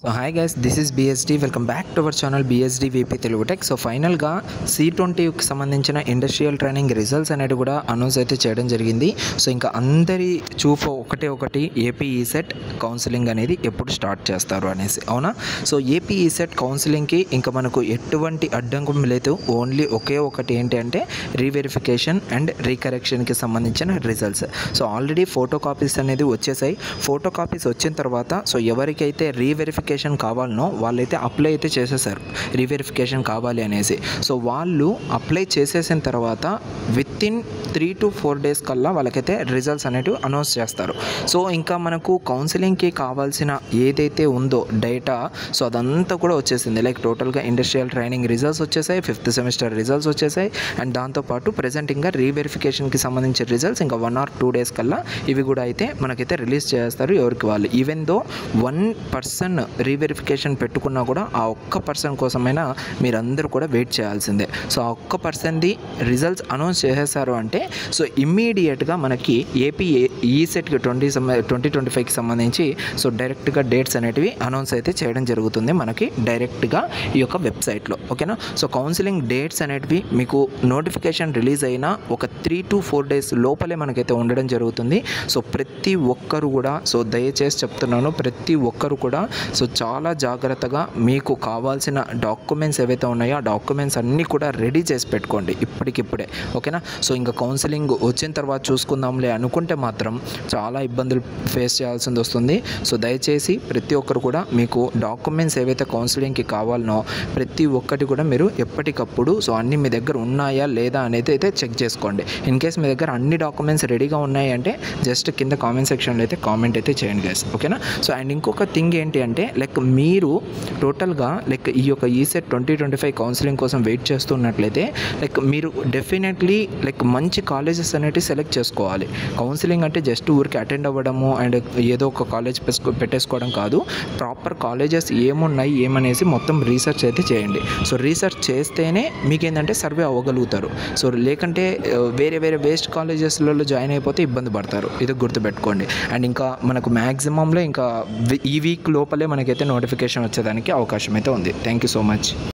So hi guys, this is BSD. Welcome back to our channel BSD VP Telugu tech. So ఫైనల్గా C20కి సంబంధించిన industrial training results అనేది కూడా announce అయితే చేయడం జరిగింది. సో ఇంకా అందరి చూపు ఒకటి ఏపీ ఈసెట్ కౌన్సిలింగ్ అనేది ఎప్పుడు స్టార్ట్ చేస్తారు అనేసి, అవునా? సో ఏపీ ఈసెట్ కౌన్సిలింగ్కి ఇంకా మనకు ఎటువంటి అడ్డంకం లేదు. ఓన్లీ ఒకే ఒకటి ఏంటి అంటే రీవెరిఫికేషన్ అండ్ రీకరెక్షన్కి సంబంధించిన results. So already photo copies అనేది వచ్చేసాయి. ఫోటో కాపీస్ వచ్చిన తర్వాత సో ఎవరికైతే రీవెరిఫికేషన్ కావాలనో వాళ్ళైతే అప్లై అయితే చేసేసారు, రీవెరిఫికేషన్ కావాలి అనేసి. సో వాళ్ళు అప్లై చేసేసిన తర్వాత విత్ ఇన్ 3 to 4 days కల్లా వాళ్ళకైతే రిజల్ట్స్ అనేటివి అనౌన్స్ చేస్తారు. సో ఇంకా మనకు కౌన్సిలింగ్కి కావాల్సిన ఏదైతే ఉందో డేటా, సో అదంతా కూడా వచ్చేసింది. లైక్ టోటల్గా ఇండస్ట్రియల్ ట్రైనింగ్ రిజల్ట్స్ వచ్చేసాయి, 5th సెమిస్టర్ రిజల్ట్స్ వచ్చేసాయి, అండ్ దాంతోపాటు ప్రజెంట్ ఇంకా రీవెరిఫికేషన్కి సంబంధించిన రిజల్ట్స్ ఇంకా 1 or 2 days కల్లా ఇవి కూడా అయితే మనకైతే రిలీజ్ చేస్తారు ఎవరికి వాళ్ళు. ఈవెన్ దో 1% రీవెరిఫికేషన్ పెట్టుకున్నా కూడా ఆ ఒక్క పర్సన్ కోసమైనా మీరందరూ కూడా వెయిట్ చేయాల్సిందే. సో ఆ ఒక్క పర్సన్ది రిజల్ట్స్ అనౌన్స్ చేసేసారు అంటే సో ఇమ్మీడియట్గా మనకి ఏపీ ఈసెట్కి 2025కి సంబంధించి సో డైరెక్ట్గా డేట్స్ అనేటివి అనౌన్స్ అయితే చేయడం జరుగుతుంది మనకి డైరెక్ట్గా ఈ యొక్క వెబ్సైట్లో, ఓకేనా? సో కౌన్సిలింగ్ డేట్స్ అనేటివి మీకు నోటిఫికేషన్ రిలీజ్ అయినా ఒక 3 to 4 days లోపలే మనకైతే ఉండడం జరుగుతుంది. సో ప్రతి ఒక్కరు కూడా, సో దయచేసి చెప్తున్నాను, ప్రతి ఒక్కరు కూడా సో చాలా జాగ్రత్తగా మీకు కావాల్సిన డాక్యుమెంట్స్ ఏవైతే ఉన్నాయో ఆ డాక్యుమెంట్స్ అన్నీ కూడా రెడీ చేసి పెట్టుకోండి ఇప్పటికిప్పుడే, ఓకేనా? సో ఇంకా కౌన్సిలింగ్ వచ్చిన తర్వాత చూసుకుందాంలే అనుకుంటే మాత్రం చాలా ఇబ్బందులు ఫేస్ చేయాల్సి వస్తుంది. సో దయచేసి ప్రతి ఒక్కరు కూడా మీకు డాక్యుమెంట్స్ ఏవైతే కౌన్సిలింగ్కి కావాలనో ప్రతి ఒక్కటి కూడా మీరు ఎప్పటికప్పుడు సో అన్నీ మీ దగ్గర ఉన్నాయా లేదా అనేది అయితే చెక్ చేసుకోండి. ఇన్ కేస్ మీ దగ్గర అన్ని డాక్యుమెంట్స్ రెడీగా ఉన్నాయి అంటే జస్ట్ కింద కామెంట్ సెక్షన్లో అయితే కామెంట్ అయితే చేయండి గైస్, ఓకేనా? సో అండ్ ఇంకొక థింగ్ ఏంటి అంటే లైక్ మీరు టోటల్గా లైక్ ఈ యొక్క ఈసెట్ 2025 కౌన్సిలింగ్ కోసం వెయిట్ చేస్తున్నట్లయితే లైక్ మీరు డెఫినెట్లీ లైక్ మంచి కాలేజెస్ అనేవి సెలెక్ట్ చేసుకోవాలి. కౌన్సిలింగ్ అంటే జస్ట్ ఊరికి అటెండ్ అవ్వడము అండ్ ఏదో ఒక కాలేజ్ పెట్టేసుకోవడం కాదు. ప్రాపర్ కాలేజెస్ ఏమున్నాయి ఏమనేసి మొత్తం రీసెర్చ్ అయితే చేయండి. సో రీసెర్చ్ చేస్తేనే మీకేంటంటే సర్వే అవ్వగలుగుతారు. సో లేకంటే వేరే వేస్ట్ కాలేజెస్లలో జాయిన్ అయిపోతే ఇబ్బంది పడతారు, ఇది గుర్తుపెట్టుకోండి. అండ్ ఇంకా మనకు మ్యాక్సిమంలో ఇంకా ఈ వీక్ లోపలే మనకైతే నోటిఫికేషన్ వచ్చేదానికి అవకాశం అయితే ఉంది. Thank you so much.